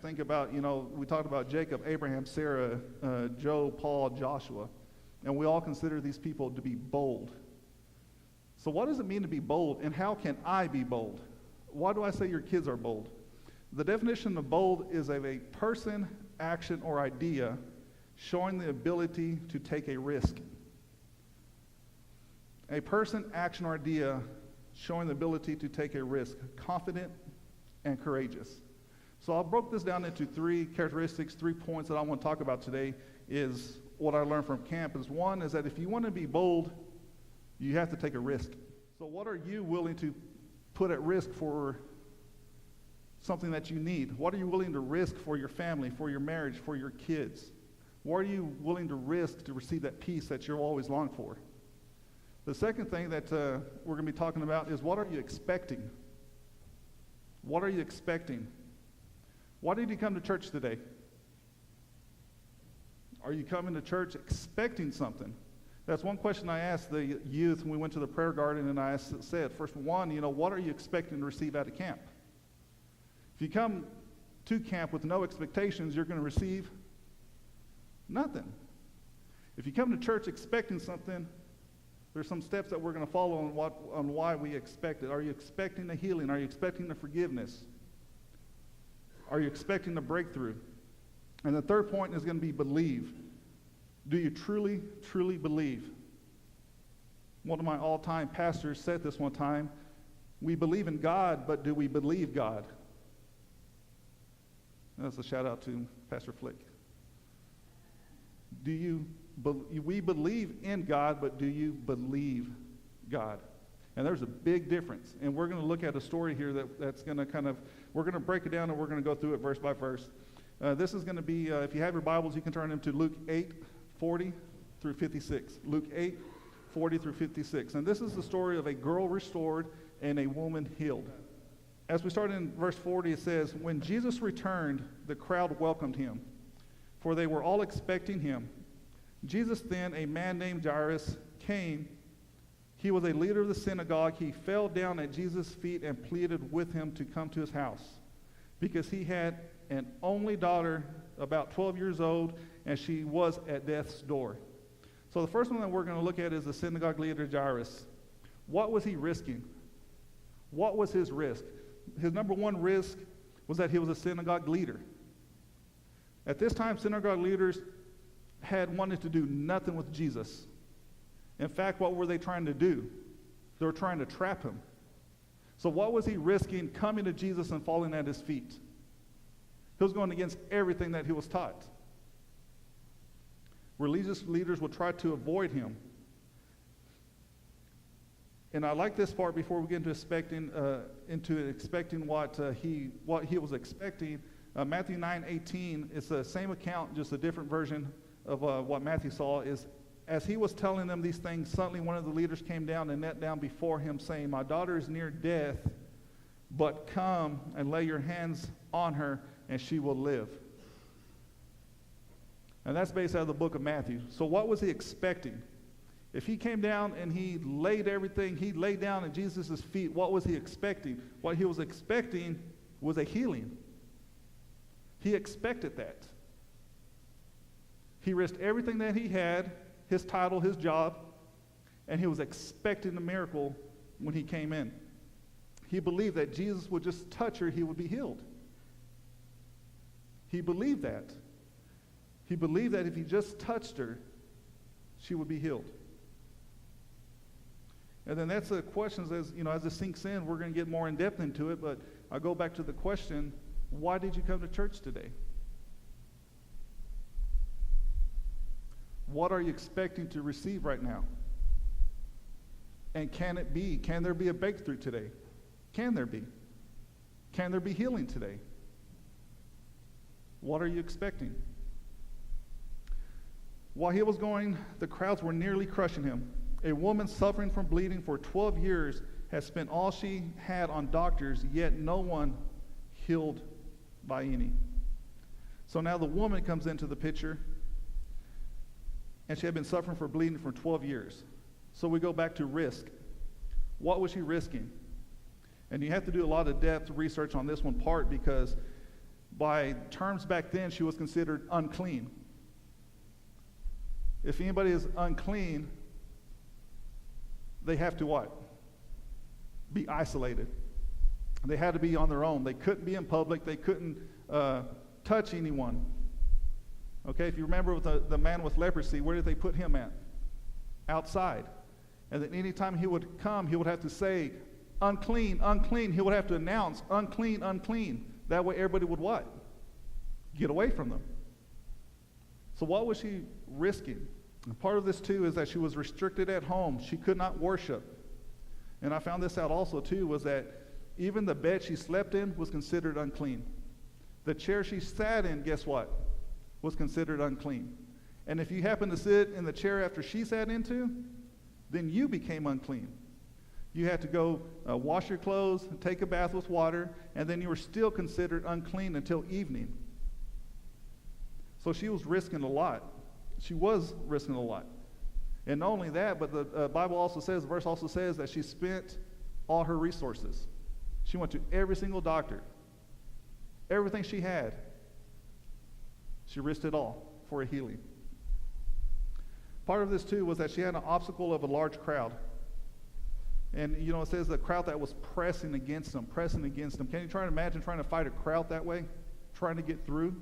think about, we talked about Jacob, Abraham, Sarah, Job, Paul, Joshua, and we all consider these people to be bold. So what does it mean to be bold, and how can I be bold? Why do I say your kids are bold? The definition of bold is of a person, action, or idea showing the ability to take a risk. A person, action, or idea showing the ability to take a risk, confident and courageous. So I broke this down into 3 characteristics, 3 points that I want to talk about today. Is what I learned from camp is one is that if you want to be bold, you have to take a risk. So what are you willing to put at risk for something that you need? What are you willing to risk for your family, for your marriage, for your kids? What are you willing to risk to receive that peace that you're always longing for? The second thing that we're going to be talking about is what are you expecting? What are you expecting? Why did you come to church today? Are you coming to church expecting something? That's one question I asked the youth when we went to the prayer garden, and I said, first one, what are you expecting to receive out of camp? If you come to camp with no expectations, you're going to receive nothing. If you come to church expecting something, there's some steps that we're going to follow on why we expect it. Are you expecting the healing? Are you expecting the forgiveness? Are you expecting the breakthrough? And the third point is going to be believe. Do you truly, truly believe? One of my all-time pastors said this one time, we believe in God, but do we believe God? That's a shout out to Pastor Flick. We believe in God, but do you believe God? And there's a big difference. And we're going to look at a story here that's going to we're going to break it down and we're going to go through it verse by verse. This is going to be, if you have your Bibles, you can turn them to Luke 8:40 through 56. Luke 8:40 through 56. And this is the story of a girl restored and a woman healed. As we start in verse 40, it says, when Jesus returned, the crowd welcomed him, for they were all expecting him. Jesus then, a man named Jairus, came. He was a leader of the synagogue. He fell down at Jesus' feet and pleaded with him to come to his house, because he had an only daughter, about 12 years old, and she was at death's door. So the first one that we're going to look at is the synagogue leader, Jairus. What was he risking? What was his risk? His number one risk was that he was a synagogue leader. At this time, synagogue leaders had wanted to do nothing with Jesus. In fact, what were they trying to do? They were trying to trap him. So what was he risking coming to Jesus and falling at his feet? He was going against everything that he was taught. Religious leaders would try to avoid him. And I like this part before we get into expecting what he was expecting. Matthew 9:18, it's the same account, just a different version of what Matthew saw. Is as he was telling them these things, suddenly one of the leaders came down and knelt down before him, saying, my daughter is near death, but come and lay your hands on her, and she will live. And that's based out of the book of Matthew. So what was he expecting? If he came down and he laid down at Jesus' feet, what was he expecting? What he was expecting was a healing. He expected that. He risked everything that he had, his title, his job, and he was expecting a miracle when he came in. He believed that Jesus would just touch her, he would be healed. He believed that. He believed that if he just touched her, she would be healed. And then that's the questions as it sinks in, we're going to get more in depth into it, but I'll go back to the question, why did you come to church today? What are you expecting to receive right now? And can there be a breakthrough today? Can there be? Can there be healing today? What are you expecting? While he was going, the crowds were nearly crushing him. A woman suffering from bleeding for 12 years had spent all she had on doctors, yet no one healed by any. So now the woman comes into the picture, and she had been suffering for bleeding for 12 years. So we go back to risk. What was she risking? And you have to do a lot of depth research on this one part, because By terms back then, she was considered unclean. If anybody is unclean, they have to what? Be isolated. They had to be on their own. They couldn't be in public. They couldn't touch anyone. Okay, if you remember with the man with leprosy, where did they put him at? Outside. And then anytime he would come, he would have to say, unclean, unclean. He would have to announce, unclean, unclean. That way everybody would what? Get away from them. So what was she risking? And part of this too is that she was restricted at home. She could not worship. And I found this out also too, was that even the bed she slept in was considered unclean. The chair she sat in, guess what? Was considered unclean. And if you happen to sit in the chair after she sat into, then you became unclean. You had to go wash your clothes, take a bath with water, and then you were still considered unclean until evening. So she was risking a lot. She was risking a lot. And not only that, but the Bible also says, the verse also says that she spent all her resources. She went to every single doctor. Everything she had. She risked it all for a healing. Part of this too was that she had an obstacle of a large crowd. And you know, it says the crowd that was pressing against them. Can you try to imagine trying to fight a crowd that way? Trying to get through?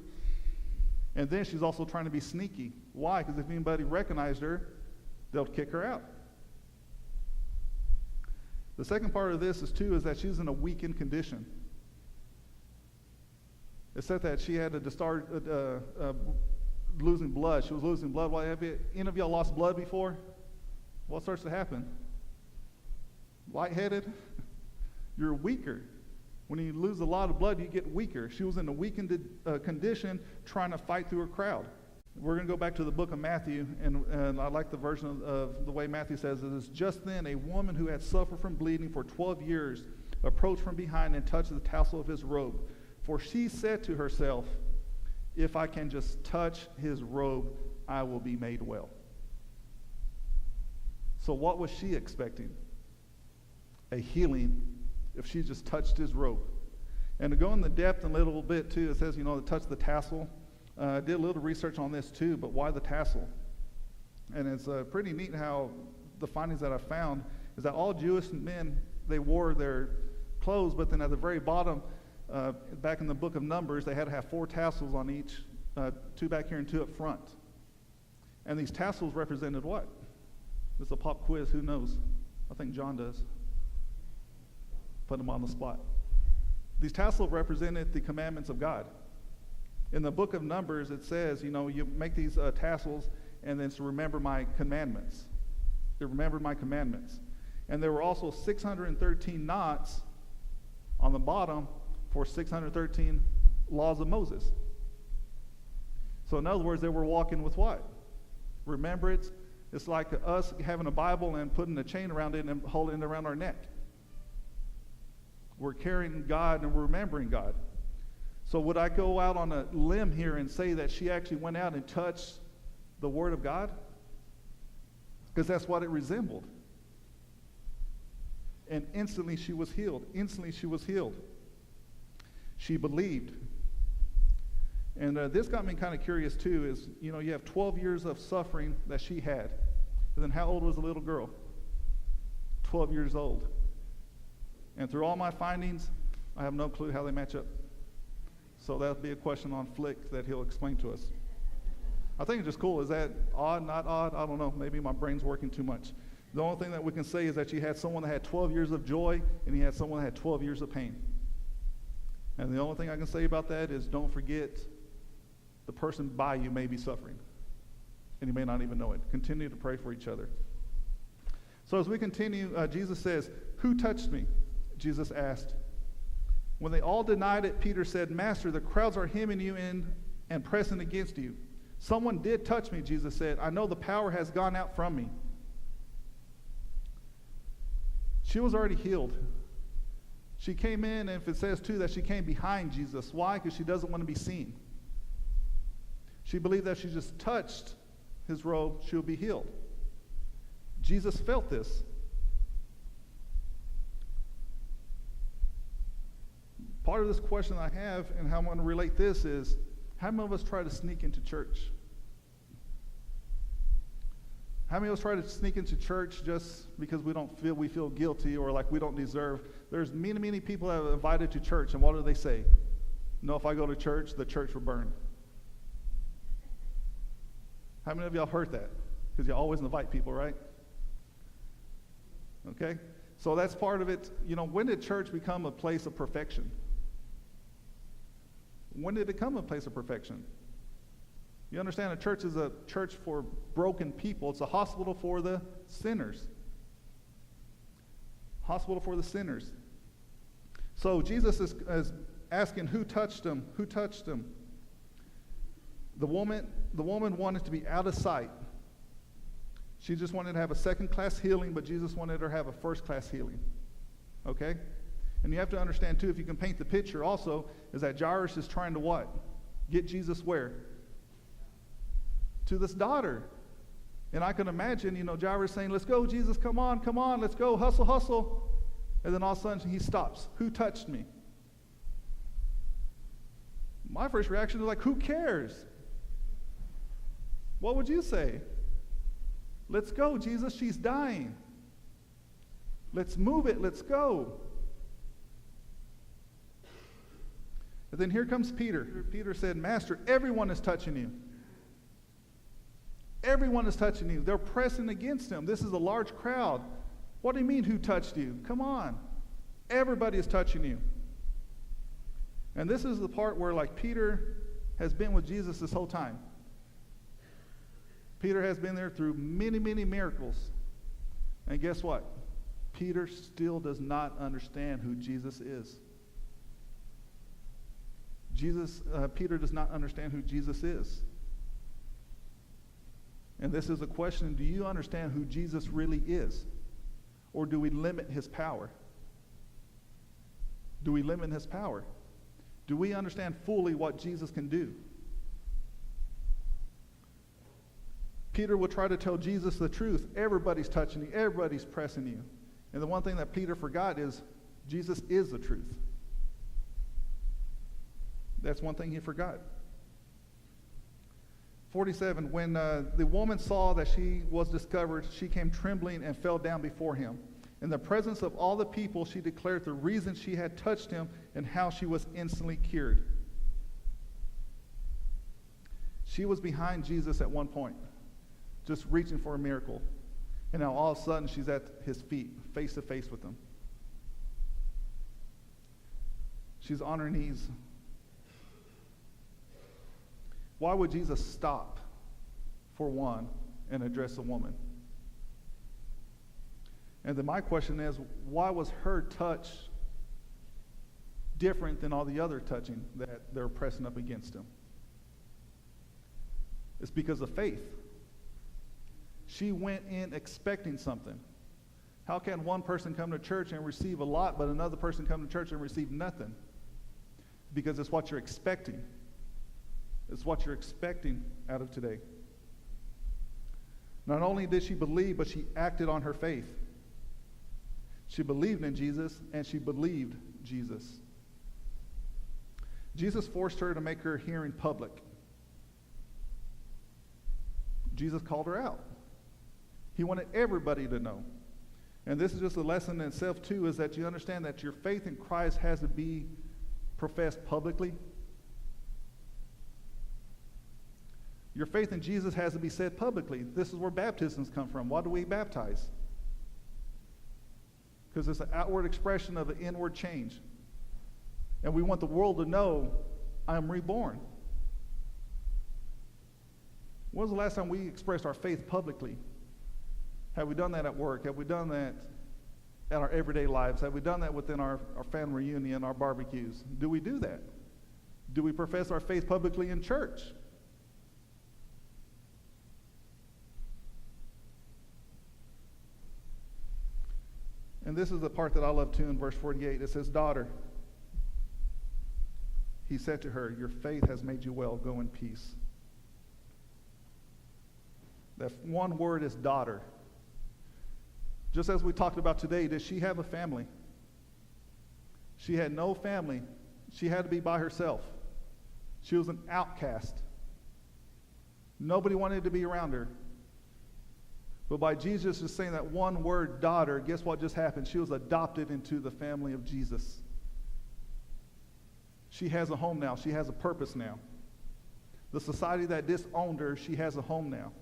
And then she's also trying to be sneaky. Why? Because if anybody recognized her, they'll kick her out. The second part of this is that she's in a weakened condition. It said that she had to start losing blood. She was losing blood. Why, have any of y'all lost blood before? What starts to happen? Lightheaded? You're weaker. When you lose a lot of blood, you get weaker. She was in a weakened condition trying to fight through a crowd. We're going to go back to the book of Matthew, and I like the version of the way Matthew says it is, just then a woman who had suffered from bleeding for 12 years approached from behind and touched the tassel of his robe. For she said to herself, if I can just touch his robe, I will be made well. So what was she expecting? A healing if she just touched his robe. And to go in the depth a little bit too, it says, to touch the tassel. I did a little research on this too, but why the tassel? And it's pretty neat how the findings that I found is that all Jewish men, they wore their clothes, but then at the very bottom, back in the book of Numbers, they had to have 4 tassels on each, 2 back here and 2 up front. And these tassels represented what? This is a pop quiz, who knows? I think John does. Put him on the spot. These tassels represented the commandments of God. In the book of Numbers, it says, you make these tassels and then to remember my commandments. To remember my commandments. And there were also 613 knots on the bottom for 613 laws of Moses. So in other words, they were walking with what? Remembrance. It's like us having a Bible and putting a chain around it and holding it around our neck. We're carrying God and we're remembering God. So would I go out on a limb here and say that she actually went out and touched the Word of God? Because that's what it resembled. And instantly she was healed. Instantly she was healed. She believed. And this got me kind of curious too, is, you have 12 years of suffering that she had. And then how old was the little girl? 12 years old. And through all my findings, I have no clue how they match up. So that'll be a question on Flick that he'll explain to us. I think it's just cool. Is that odd, not odd? I don't know. Maybe my brain's working too much. The only thing that we can say is that you had someone that had 12 years of joy, and you had someone that had 12 years of pain. And the only thing I can say about that is don't forget the person by you may be suffering. And you may not even know it. Continue to pray for each other. So as we continue, Jesus says, "Who touched me?" Jesus asked. When they all denied it, Peter said, "Master, the crowds are hemming you in and pressing against you." "Someone did touch me," Jesus said. "I know the power has gone out from me." She was already healed. She came in, and if it says too that she came behind Jesus. Why? Because she doesn't want to be seen. She believed that if she just touched his robe, she'll be healed. Jesus felt this. Part of this question I have and how I'm going to relate this is, how many of us try to sneak into church? How many of us try to sneak into church just because we feel guilty or like we don't deserve? There's many, many people that are invited to church, and what do they say? No, if I go to church, the church will burn. How many of y'all heard that? Because you always invite people, right? Okay? So that's part of it. When did church become a place of perfection? When did it become a place of perfection? You understand, a church is a church for broken people. It's a hospital for the sinners. Hospital for the sinners. So Jesus is asking, who touched him? Who touched him? The woman wanted to be out of sight. She just wanted to have a second-class healing, but Jesus wanted her to have a first-class healing. Okay? And you have to understand, too, if you can paint the picture also, is that Jairus is trying to what? Get Jesus where? To this daughter. And I can imagine, Jairus saying, let's go, Jesus, come on, let's go, hustle, hustle. And then all of a sudden he stops. Who touched me? My first reaction is like, who cares? What would you say? Let's go, Jesus, she's dying. Let's move it, let's go. And then here comes Peter. Peter said, Master, everyone is touching you. Everyone is touching you. They're pressing against him. This is a large crowd. What do you mean, who touched you? Come on. Everybody is touching you. And this is the part where, like, Peter has been with Jesus this whole time. Peter has been there through many, many miracles. And guess what? Peter still does not understand who Jesus is. Peter does not understand who Jesus is. And this is a question, do you understand who Jesus really is? Or do we limit his power? Do we limit his power? Do we understand fully what Jesus can do? Peter will try to tell Jesus the truth. Everybody's touching you. Everybody's pressing you. And the one thing that Peter forgot is Jesus is the truth. That's one thing he forgot. 47, when the woman saw that she was discovered, she came trembling and fell down before him. In the presence of all the people, she declared the reason she had touched him and how she was instantly cured. She was behind Jesus at one point, just reaching for a miracle. And now all of a sudden, she's at his feet, face to face with him. She's on her knees. Why would Jesus stop, for one, and address a woman? And then my question is, why was her touch different than all the other touching that they're pressing up against him? It's because of faith. She went in expecting something. How can one person come to church and receive a lot, but another person come to church and receive nothing? Because it's what you're expecting. It's what you're expecting out of today. Not only did she believe, but she acted on her faith. She believed in Jesus, and she believed Jesus. Jesus forced her to make her hearing public. Jesus called her out. He wanted everybody to know. And this is just a lesson in itself, too, is that you understand that your faith in Christ has to be professed publicly. Your faith in Jesus has to be said publicly. This is where baptisms come from. Why do we baptize? Because it's an outward expression of an inward change. And we want the world to know, I'm reborn. When was the last time we expressed our faith publicly? Have we done that at work? Have we done that at our everyday lives? Have we done that within our family reunion, our barbecues? Do we do that? Do we profess our faith publicly in church? And this is the part that I love too in verse 48. It says, Daughter, he said to her, your faith has made you well. Go in peace. That one word is daughter. Just as we talked about today, did she have a family? She had no family She had to be by herself. She was an outcast. Nobody wanted to be around her. But by Jesus just saying that one word, daughter, guess what just happened? She was adopted into the family of Jesus. She has a home now. She has a purpose now. The society that disowned her, she has a home now.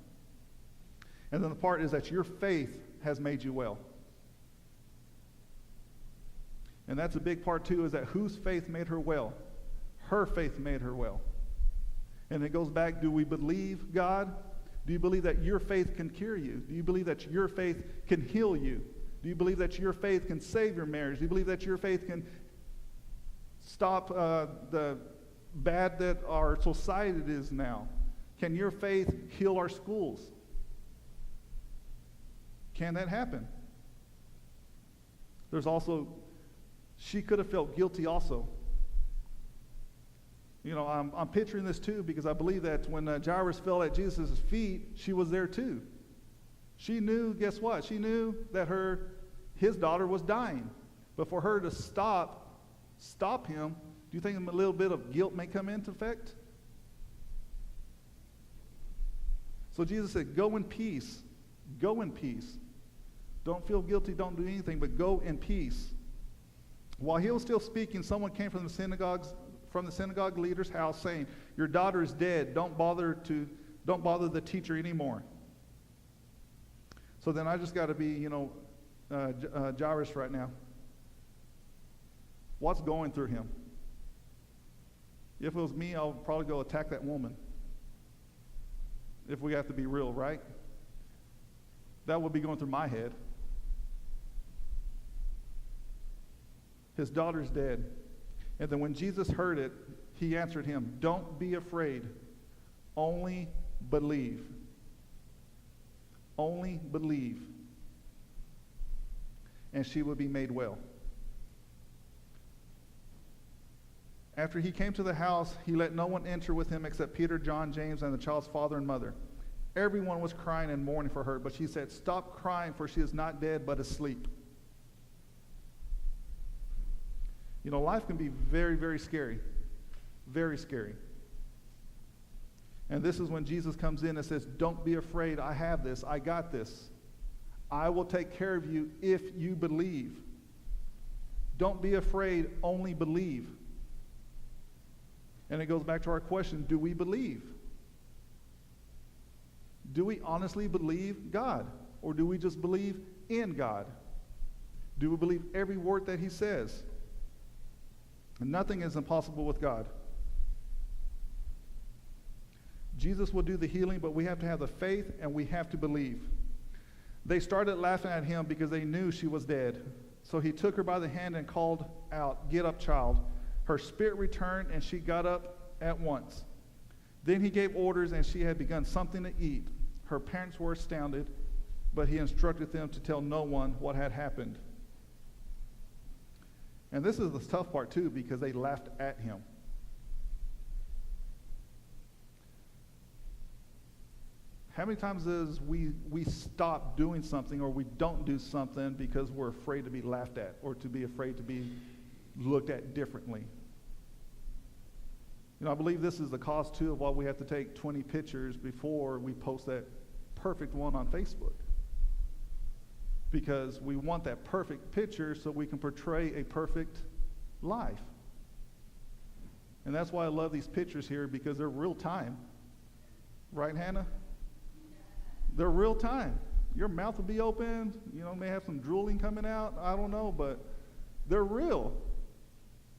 And then the part is that your faith has made you well. And that's a big part too, is that whose faith made her well? Her faith made her well. And it goes back, do we believe God? Do you believe that your faith can cure you? Do you believe that your faith can heal you? Do you believe that your faith can save your marriage? Do you believe that your faith can stop the bad that our society is now? Can your faith heal our schools? Can that happen? There's also, she could have felt guilty also. You know, I'm picturing this too because I believe that when Jairus fell at Jesus' feet, she was there too. She knew, guess what? She knew that his daughter was dying. But for her to stop him, do you think a little bit of guilt may come into effect? So Jesus said, go in peace. Go in peace. Don't feel guilty, don't do anything, but go in peace. While he was still speaking, someone came from the synagogue leader's house saying, your daughter is dead. Don't bother the teacher anymore. So then I just got to be, Jairus right now. What's going through him? If it was me, I'll probably go attack that woman. If we have to be real, right? That would be going through my head. His daughter's dead. And then when Jesus heard it, he answered him, don't be afraid, only believe. Only believe. And she will be made well. After he came to the house, he let no one enter with him except Peter, John, James, and the child's father and mother. Everyone was crying and mourning for her, but she said, stop crying, for she is not dead, but asleep. You know, life can be very, very scary. Very scary. And this is when Jesus comes in and says, don't be afraid, I have this, I got this. I will take care of you if you believe. Don't be afraid, only believe. And it goes back to our question, do we believe? Do we honestly believe God? Or do we just believe in God? Do we believe every word that he says? And nothing is impossible with God. Jesus will do the healing, but we have to have the faith and we have to believe. They started laughing at him because they knew she was dead. So he took her by the hand and called out, get up, child. Her spirit returned and she got up at once. Then he gave orders and she had begun something to eat. Her parents were astounded, but he instructed them to tell no one what had happened. And this is the tough part too, because they laughed at him. How many times is we stop doing something or we don't do something because we're afraid to be laughed at or to be afraid to be looked at differently? You know, I believe this is the cause too of why we have to take 20 pictures before we post that perfect one on Facebook. Because we want that perfect picture so we can portray a perfect life. And that's why I love these pictures here, because they're real time. Right, Hannah? They're real time. Your mouth will be open, may have some drooling coming out, I don't know, but they're real.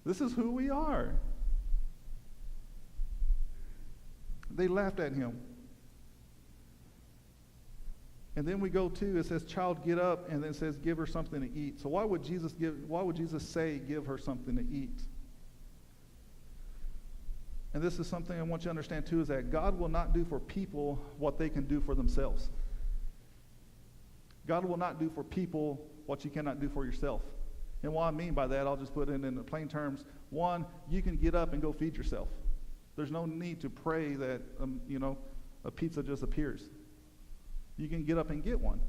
This is who we are. They laughed at him. And then we go to, it says, child, get up, and then it says, give her something to eat. So why would Jesus say, give her something to eat? And this is something I want you to understand too, is that God will not do for people what they can do for themselves. God will not do for people what you cannot do for yourself. And what I mean by that, I'll just put it in the plain terms. One, you can get up and go feed yourself. There's no need to pray that, a pizza just appears. You can get up and get one.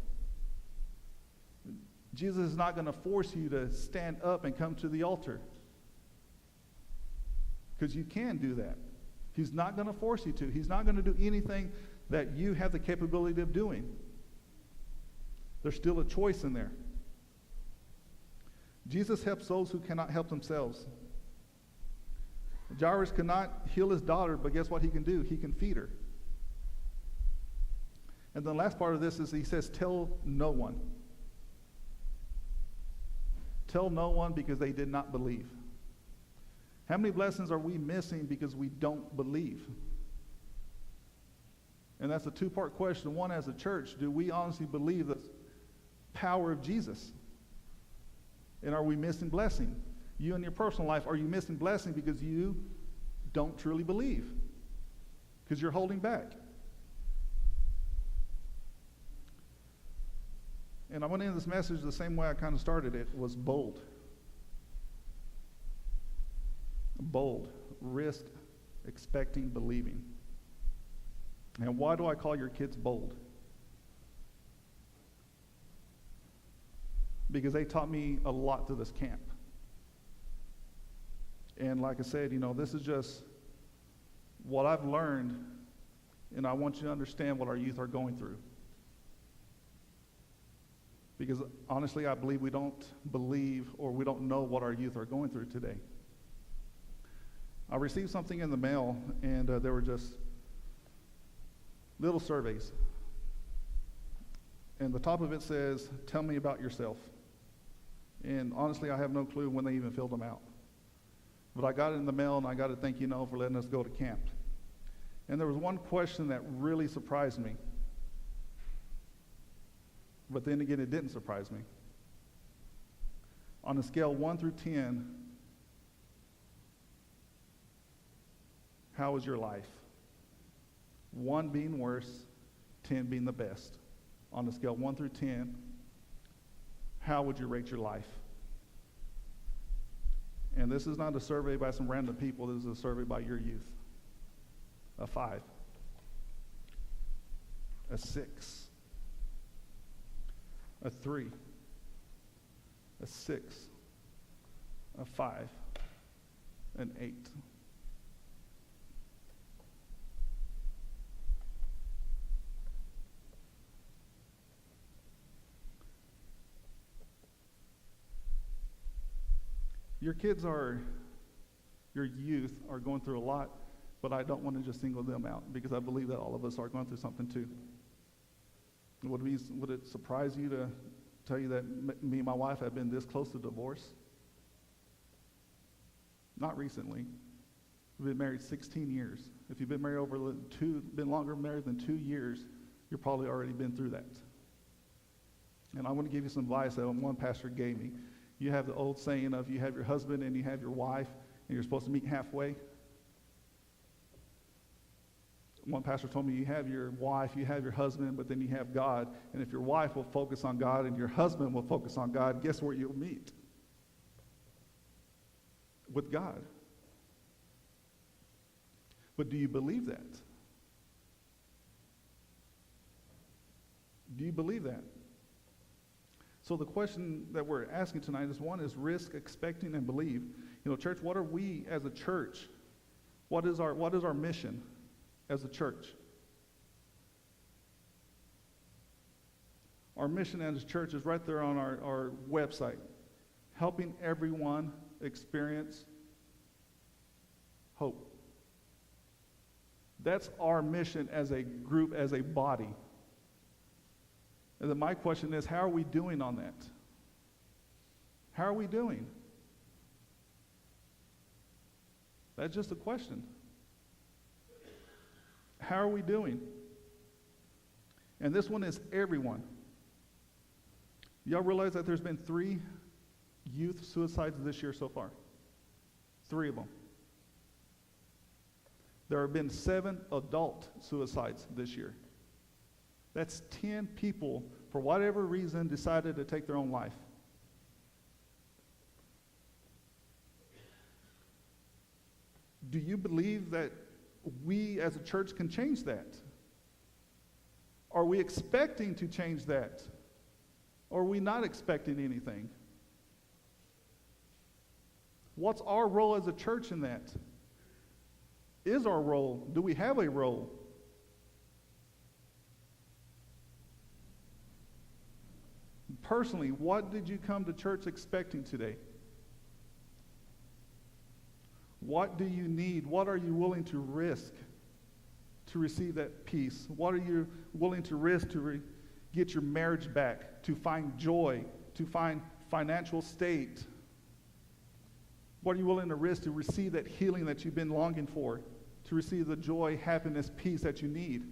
Jesus is not going to force you to stand up and come to the altar. because you can do that. He's not going to force you to. He's not going to do anything that you have the capability of doing. There's still a choice in there. Jesus helps those who cannot help themselves. Jairus could not heal his daughter, but guess what he can do? He can feed her. And the last part of this is he says, tell no one. Tell no one because they did not believe. How many blessings are we missing because we don't believe? And that's a two-part question. One, as a church, do we honestly believe the power of Jesus? And are we missing blessing? You in your personal life, are you missing blessing because you don't truly believe? Because you're holding back. And I want to end this message the same way I kind of started it, was bold. Bold. Risk, expecting, believing. And why do I call your kids bold? Because they taught me a lot through this camp. And like I said, this is just what I've learned, and I want you to understand what our youth are going through. Because honestly, I believe we don't believe or we don't know what our youth are going through today. I received something in the mail, and there were just little surveys. And the top of it says, tell me about yourself. And honestly, I have no clue when they even filled them out. But I got it in the mail, and I got to thank for letting us go to camp. And there was one question that really surprised me. But then again, it didn't surprise me. On a scale 1 through 10, how was your life? 1 being worse, 10 being the best. On a scale 1 through 10, how would you rate your life? And this is not a survey by some random people. This is a survey by your youth. A 5. A 6. A 3. A 6. A 5. An 8. Your youth are going through a lot, but I don't want to just single them out because I believe that all of us are going through something too. Would it surprise you to tell you that me and my wife have been this close to divorce? Not recently. We've been married 16 years. If you've been married been longer married than 2 years, you've probably already been through that. And I want to give you some advice that one pastor gave me. You have the old saying of you have your husband and you have your wife, and you're supposed to meet halfway. One pastor told me you have your wife, you have your husband, but then you have God. And if your wife will focus on God and your husband will focus on God, guess where you'll meet? With God. But do you believe that? Do you believe that? So the question that we're asking tonight is risk, expecting, and believe. Church, what are we as a church? What is our mission as a church? Our mission as a church is right there on our website. Helping everyone experience hope. That's our mission as a group, as a body. And then my question is, how are we doing on that? How are we doing? That's just a question. How are we doing? And this one is everyone. Y'all realize that there's been 3 youth suicides this year so far? 3 of them. There have been 7 adult suicides this year. That's 10 people, for whatever reason, decided to take their own life. Do you believe that we as a church can change that? Are we expecting to change that? Or are we not expecting anything? What's our role as a church in that? is our role? Do we have a role? Personally, what did you come to church expecting today? What do you need? What are you willing to risk to receive that peace? What are you willing to risk to get your marriage back, to find joy, to find financial state? What are you willing to risk to receive that healing that you've been longing for, to receive the joy, happiness, peace that you need?